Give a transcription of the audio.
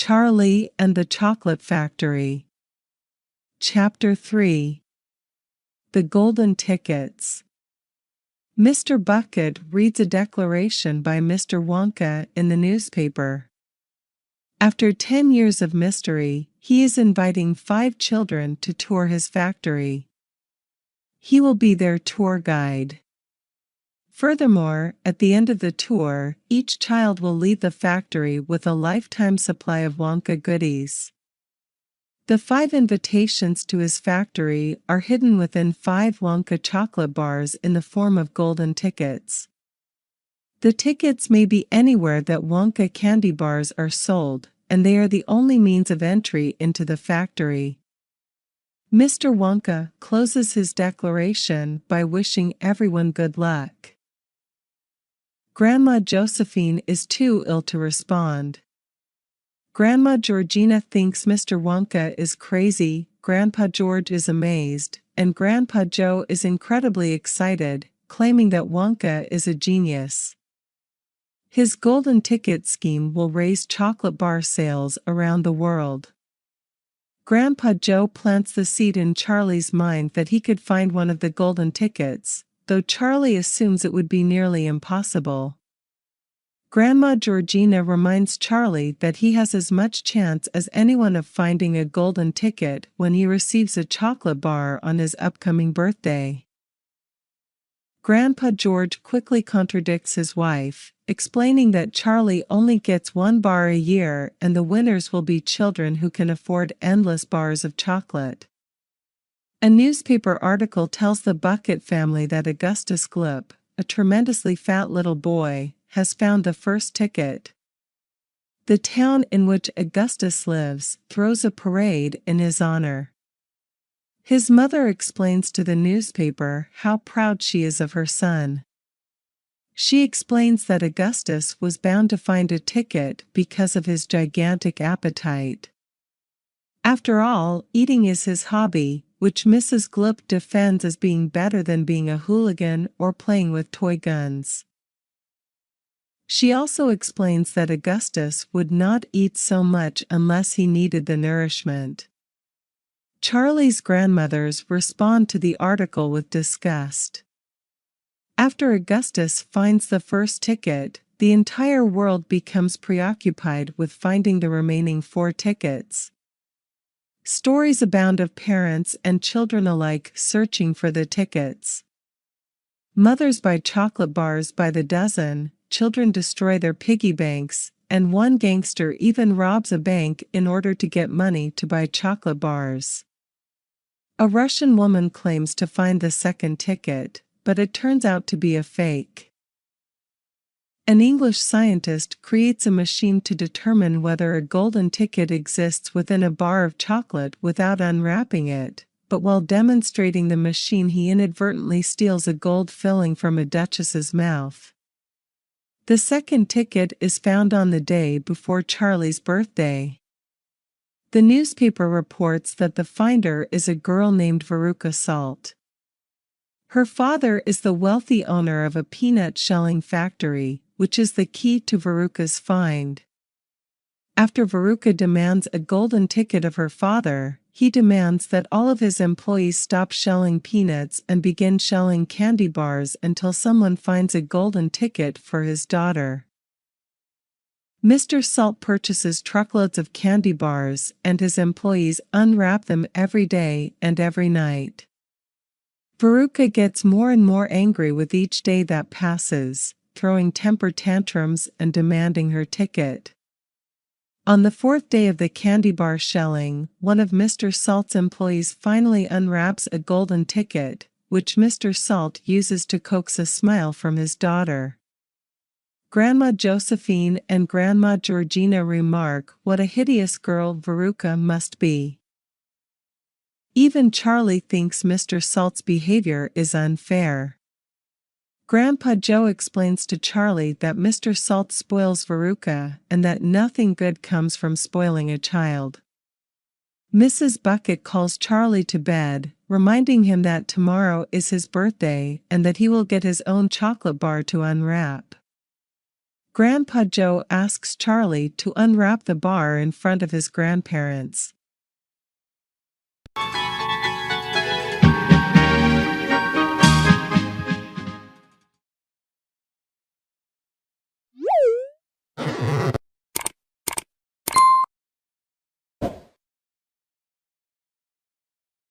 Charlie and the Chocolate Factory. Chapter 3. The Golden Tickets. Mr. Bucket reads a declaration by Mr. Wonka in the newspaper. After 10 years of mystery, he is inviting 5 children to tour his factory. He will be their tour guide. Furthermore, at the end of the tour, each child will leave the factory with a lifetime supply of Wonka goodies. The 5 invitations to his factory are hidden within 5 Wonka chocolate bars in the form of golden tickets. The tickets may be anywhere that Wonka candy bars are sold, and they are the only means of entry into the factory. Mr. Wonka closes his declaration by wishing everyone good luck. Grandma Josephine is too ill to respond. Grandma Georgina thinks Mr. Wonka is crazy, Grandpa George is amazed, and Grandpa Joe is incredibly excited, claiming that Wonka is a genius. His golden ticket scheme will raise chocolate bar sales around the world. Grandpa Joe plants the seed in Charlie's mind that he could find one of the golden tickets, though Charlie assumes it would be nearly impossible. Grandma Georgina reminds Charlie that he has as much chance as anyone of finding a golden ticket when he receives a chocolate bar on his upcoming birthday. Grandpa George quickly contradicts his wife, explaining that Charlie only gets 1 bar a year and the winners will be children who can afford endless bars of chocolate. A newspaper article tells the Bucket family that Augustus Gloop, a tremendously fat little boy, has found the first ticket. The town in which Augustus lives throws a parade in his honor. His mother explains to the newspaper how proud she is of her son. She explains that Augustus was bound to find a ticket because of his gigantic appetite. After all, eating is his hobby, which Mrs. Gloop defends as being better than being a hooligan or playing with toy guns. She also explains that Augustus would not eat so much unless he needed the nourishment. Charlie's grandmothers respond to the article with disgust. After Augustus finds the first ticket, the entire world becomes preoccupied with finding the remaining 4 tickets. Stories abound of parents and children alike searching for the tickets. Mothers buy chocolate bars by the dozen, children destroy their piggy banks, and one gangster even robs a bank in order to get money to buy chocolate bars. A Russian woman claims to find the second ticket, but it turns out to be a fake. An English scientist creates a machine to determine whether a golden ticket exists within a bar of chocolate without unwrapping it, but while demonstrating the machine he inadvertently steals a gold filling from a duchess's mouth. The second ticket is found on the day before Charlie's birthday. The newspaper reports that the finder is a girl named Veruca Salt. Her father is the wealthy owner of a peanut shelling factory, which is the key to Veruca's find. After Veruca demands a golden ticket of her father, he demands that all of his employees stop shelling peanuts and begin shelling candy bars until someone finds a golden ticket for his daughter. Mr. Salt purchases truckloads of candy bars and his employees unwrap them every day and every night. Veruca gets more and more angry with each day that passes, throwing temper tantrums and demanding her ticket. On the 4th day of the candy bar shelling, one of Mr. Salt's employees finally unwraps a golden ticket, which Mr. Salt uses to coax a smile from his daughter. Grandma Josephine and Grandma Georgina remark what a hideous girl Veruca must be. Even Charlie thinks Mr. Salt's behavior is unfair. Grandpa Joe explains to Charlie that Mr. Salt spoils Veruca and that nothing good comes from spoiling a child. Mrs. Bucket calls Charlie to bed, reminding him that tomorrow is his birthday and that he will get his own chocolate bar to unwrap. Grandpa Joe asks Charlie to unwrap the bar in front of his grandparents.